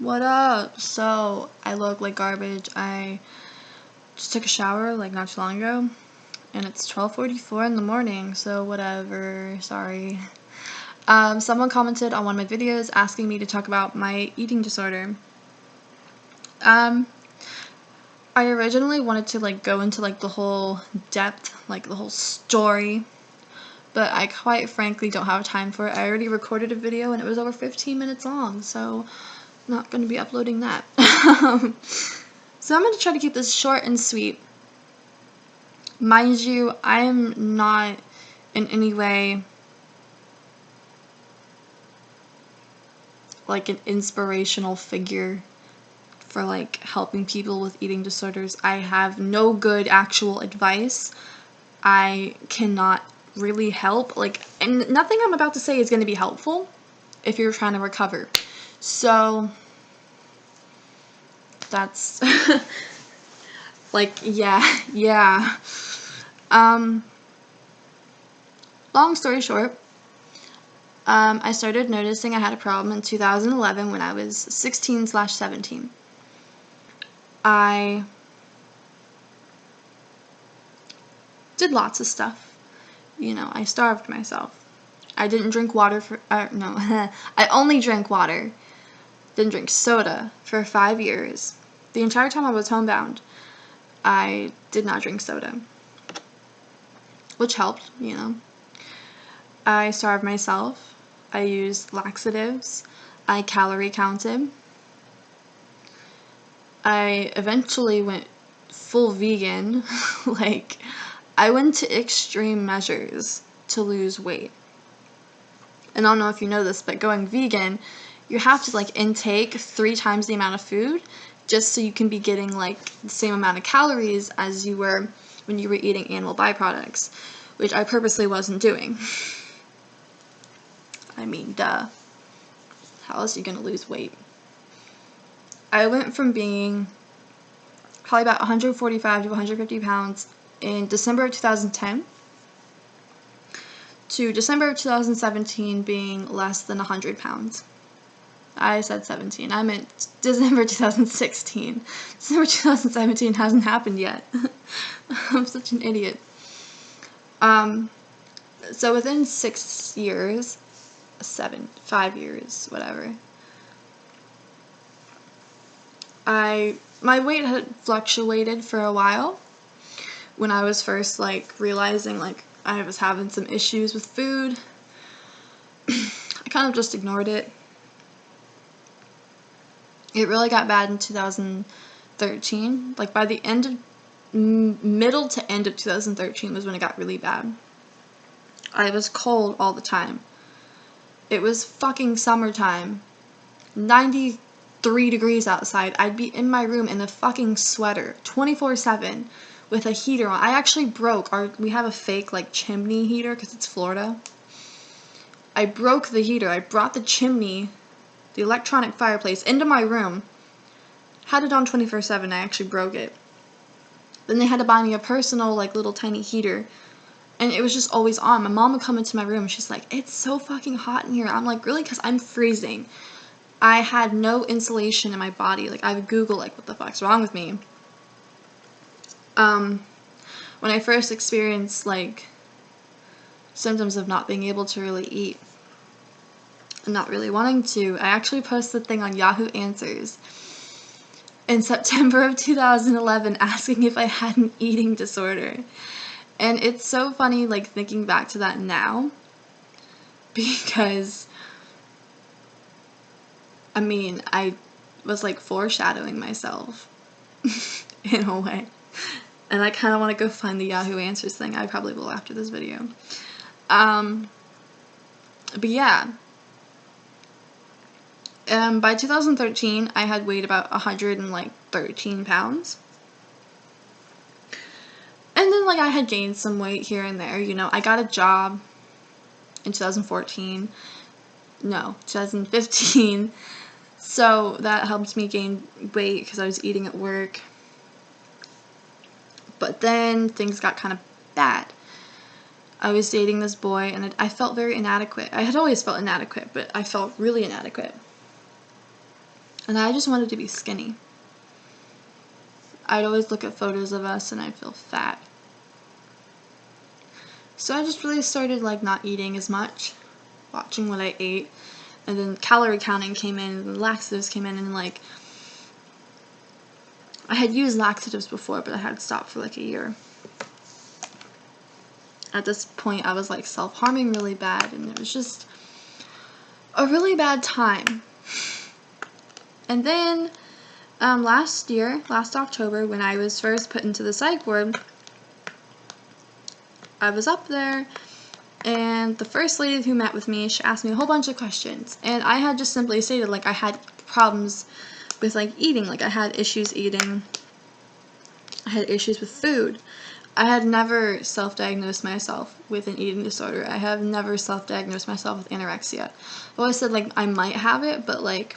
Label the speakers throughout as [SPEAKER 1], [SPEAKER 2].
[SPEAKER 1] What up? So, I look like garbage. I just took a shower like not too long ago, and it's 12:44 in the morning, so whatever, sorry. Someone commented on one of my videos asking me to talk about my eating disorder. I originally wanted to like go into like the whole depth, like the whole story, but I quite frankly don't have time for it. I already recorded a video and it was over 15 minutes long, so I'm not going to be uploading that. So I'm going to try to keep this short and sweet. Mind you, I am not in any way like an inspirational figure for like helping people with eating disorders. I have no good actual advice. I cannot really help, and nothing I'm about to say is going to be helpful if you're trying to recover. So that's yeah. Long story short, I started noticing I had a problem in 2011 when I was 16/17. I did lots of stuff. I starved myself. I didn't drink water no, I only drank water. Didn't drink soda for 5 years. The entire time I was homebound, I did not drink soda, which helped, I starved myself. I used laxatives. I calorie counted. I eventually went full vegan. I went to extreme measures to lose weight. And I don't know if you know this, but going vegan, you have to intake 3 times the amount of food just so you can be getting the same amount of calories as you were when you were eating animal byproducts, which I purposely wasn't doing. I mean, duh. How else are you gonna lose weight? I went from being probably about 145 to 150 pounds in December of 2010 to December of 2017 being less than 100 pounds. I said 17. I meant December 2016. December 2017 hasn't happened yet. I'm such an idiot. So within 5 years, whatever, my weight had fluctuated for a while when I was first realizing I was having some issues with food. I kind of just ignored it. It really got bad in 2013. By the end of middle to end of 2013 was when it got really bad. I was cold all the time. It was fucking summertime. 93 degrees outside. I'd be in my room in a fucking sweater 24/7 with a heater on. I actually broke we have a fake chimney heater because it's Florida. I broke the heater. I brought the chimney, the electronic fireplace, into my room. Had it on 24/7. I actually broke it. Then they had to buy me a personal little tiny heater. And it was just always on. My mom would come into my room and she's like, "It's so fucking hot in here." I'm like, "Really?" Because I'm freezing. I had no insulation in my body. I would Google what the fuck's wrong with me. When I first experienced symptoms of not being able to really eat and not really wanting to, I actually posted a thing on YAHOO Answers in September of 2011 asking if I had an eating disorder. And it's so funny thinking back to that now, because I was foreshadowing myself in a way. And I kind of want to go find the YAHOO Answers thing. I probably will after this video. But yeah. By 2013, I had weighed about 113 pounds. And then I had gained some weight here and there. I got a job in 2014. No, 2015. So that helped me gain weight because I was eating at work. But then things got kind of bad. I was dating this boy and I felt very inadequate. I had always felt inadequate, but I felt really inadequate. And I just wanted to be skinny. I'd always look at photos of us and I'd feel fat. So I just really started like not eating as much, watching what I ate, and then calorie counting came in, and laxatives came in, and like I had used laxatives before, but I had stopped for like a year. At this point, I was like self-harming really bad, and it was just a really bad time. And then last October, when I was first put into the psych ward, I was up there, and the first lady who met with me, she asked me a whole bunch of questions, and I had just simply stated, like, I had problems with, like, eating, like, I had issues eating, I had issues with food. I had never self-diagnosed myself with an eating disorder. I have never self-diagnosed myself with anorexia. I've always said, like, I might have it, but, like,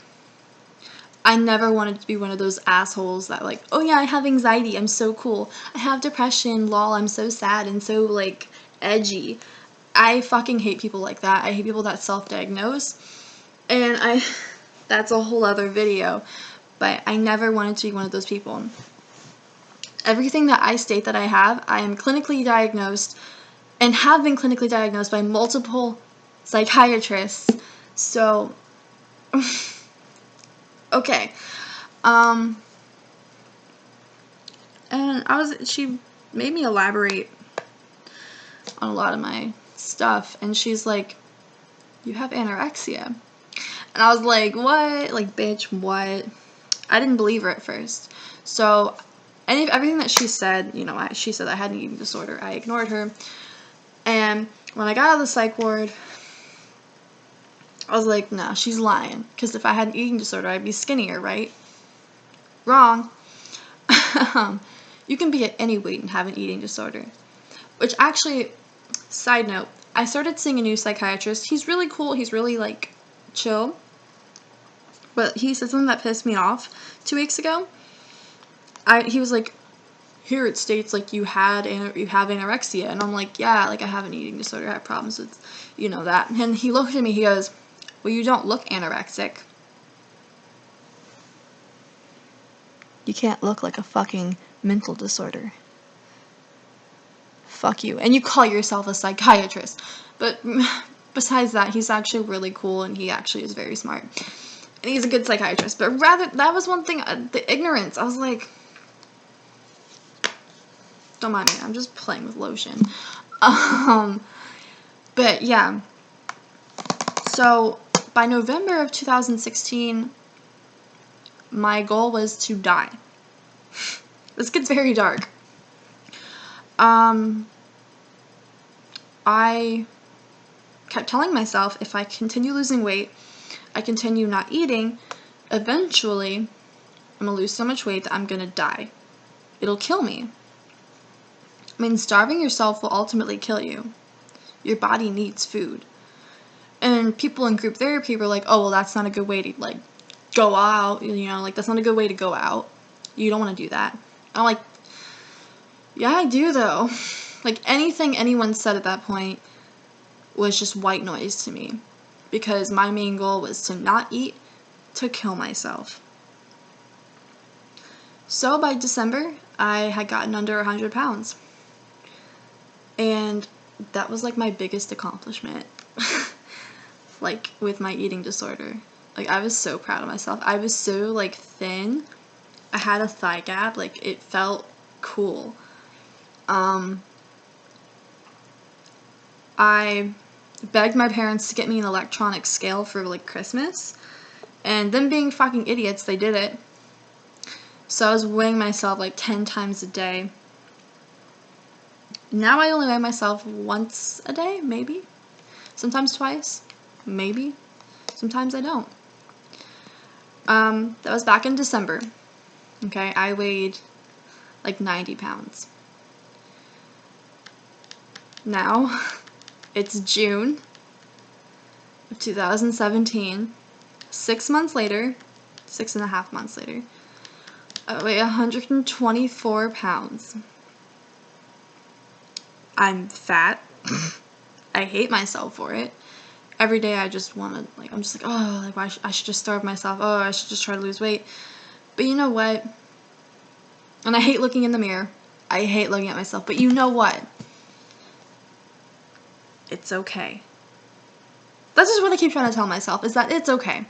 [SPEAKER 1] I never wanted to be one of those assholes that, like, oh yeah, I have anxiety, I'm so cool. I have depression, lol, I'm so sad and so, like, edgy. I fucking hate people like that. I hate people that self-diagnose. And that's a whole other video. But I never wanted to be one of those people. Everything that I state that I have, I am clinically diagnosed and have been clinically diagnosed by multiple psychiatrists. So, okay. And she made me elaborate on a lot of my stuff, and she's like, you have anorexia. And I was like, what? Like, bitch, what? I didn't believe her at first. So, everything that she said, you know, she said I had an eating disorder. I ignored her. And when I got out of the psych ward, I was like, nah, she's lying. Because if I had an eating disorder, I'd be skinnier, right? Wrong. You can be at any weight and have an eating disorder. Which actually, side note, I started seeing a new psychiatrist. He's really cool. He's really, like, chill. But he said something that pissed me off 2 weeks ago. He was like, here it states, like, you have anorexia. And I'm like, yeah, like, I have an eating disorder. I have problems with, you know, that. And he looked at me, he goes, well, you don't look anorexic. You can't look like a fucking mental disorder. Fuck you. And you call yourself a psychiatrist. But besides that, he's actually really cool, and he actually is very smart. And he's a good psychiatrist. But rather, that was one thing, the ignorance. I was like, don't mind me, I'm just playing with lotion. But yeah. So, by November of 2016, my goal was to die. This gets very dark. I kept telling myself, if I continue losing weight, I continue not eating, eventually, I'm gonna lose so much weight that I'm gonna die. It'll kill me. I mean, starving yourself will ultimately kill you. Your body needs food. And people in group therapy were like, oh, well, that's not a good way to, like, go out, you know, like, that's not a good way to go out. You don't want to do that. I'm like, yeah, I do, though. Like, anything anyone said at that point was just white noise to me. Because my main goal was to not eat, to kill myself. So, by December, I had gotten under 100 pounds. And that was, like, my biggest accomplishment. Like, with my eating disorder. Like, I was so proud of myself. I was so, like, thin. I had a thigh gap. Like, it felt cool. I begged my parents to get me an electronic scale for, like, Christmas. And them being fucking idiots, they did it. So I was weighing myself, like, 10 times a day. Now I only weigh myself once a day, maybe. Sometimes twice. Maybe. Sometimes I don't. That was back in December. Okay, I weighed like 90 pounds. Now, it's June of 2017. 6 months later, 6.5 months later, I weigh 124 pounds. I'm fat. I hate myself for it. every day I just want to, like, I'm just like, oh, like, I should just starve myself. Oh, I should just try to lose weight. But you know what? And I hate looking in the mirror. I hate looking at myself. But you know what? It's okay. That's just what I keep trying to tell myself, is that it's okay.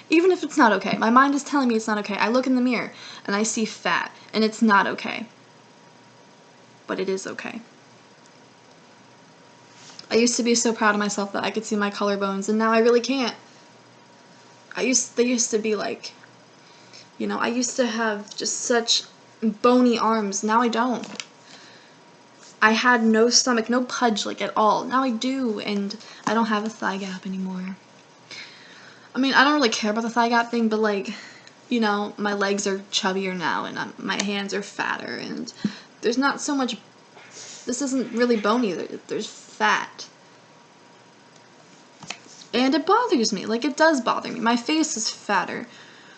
[SPEAKER 1] Even if it's not okay. My mind is telling me it's not okay. I look in the mirror and I see fat, and it's not okay. But it is okay. I used to be so proud of myself that I could see my collarbones, and now I really can't. They used to be like, you know, I used to have just such bony arms. Now I don't. I had no stomach, no pudge, like, at all. Now I do, and I don't have a thigh gap anymore. I mean, I don't really care about the thigh gap thing, but, like, you know, my legs are chubbier now, and my hands are fatter, and there's not so much, this isn't really bony, there's fat. And it bothers me, like, it does bother me. My face is fatter.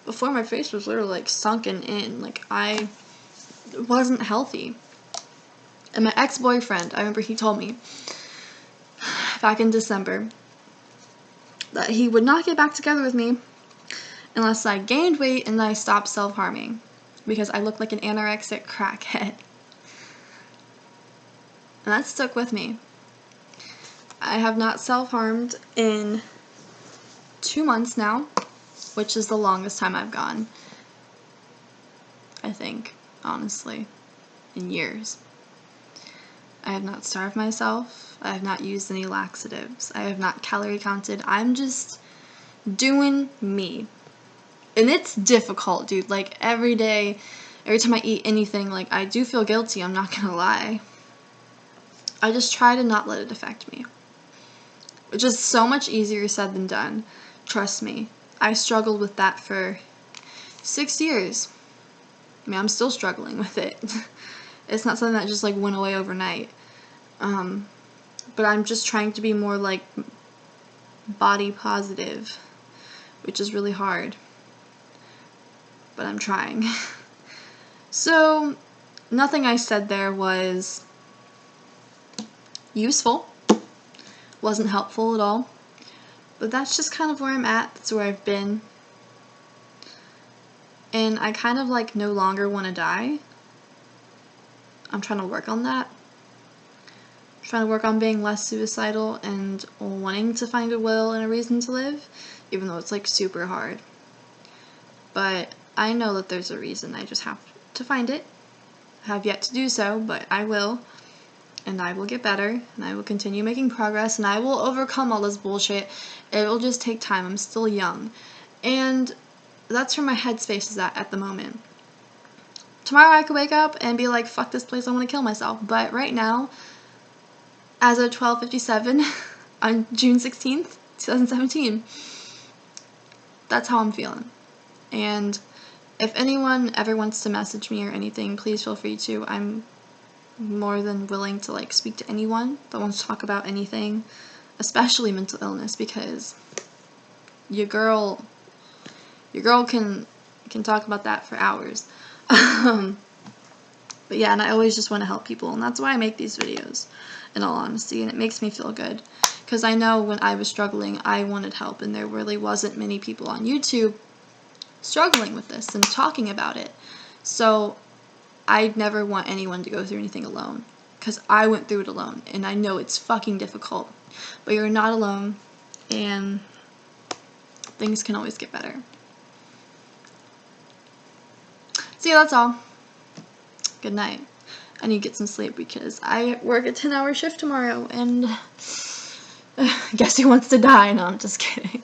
[SPEAKER 1] Before, my face was literally, like, sunken in, like, I wasn't healthy. And my ex-boyfriend, I remember he told me back in December that he would not get back together with me unless I gained weight and I stopped self-harming, because I looked like an anorexic crackhead. And that stuck with me. I have not self-harmed in 2 months now, which is the longest time I've gone, I think, honestly, in years. I have not starved myself. I have not used any laxatives. I have not calorie counted. I'm just doing me. And it's difficult, dude. Like, every day, every time I eat anything, like, I do feel guilty, I'm not gonna lie. I just try to not let it affect me. Which is so much easier said than done. Trust me. I struggled with that for 6 years. I mean, I'm still struggling with it. It's not something that just, like, went away overnight. But I'm just trying to be more, like, body positive, which is really hard. But I'm trying. So, nothing I said there was useful. Wasn't helpful at all. But that's just kind of where I'm at. That's where I've been. And I kind of, like, no longer want to die. I'm trying to work on that. I'm trying to work on being less suicidal and wanting to find a will and a reason to live, even though it's, like, super hard. But I know that there's a reason. I just have to find it. I have yet to do so, but I will. And I will get better, and I will continue making progress, and I will overcome all this bullshit. It will just take time. I'm still young. And that's where my headspace is at the moment. Tomorrow I could wake up and be like, fuck this place, I want to kill myself. But right now, as of 12:57 on June 16th, 2017, that's how I'm feeling. And if anyone ever wants to message me or anything, please feel free to. I'm more than willing to, like, speak to anyone that wants to talk about anything, especially mental illness, because your girl can talk about that for hours. But yeah, and I always just want to help people, and that's why I make these videos, in all honesty, and it makes me feel good, because I know when I was struggling, I wanted help, and there really wasn't many people on YouTube struggling with this and talking about it. So I'd never want anyone to go through anything alone, because I went through it alone, and I know it's fucking difficult, but you're not alone, and things can always get better. So yeah, that's all. Good night. I need to get some sleep because I work a 10-hour shift tomorrow, and guess who wants to die? No, I'm just kidding.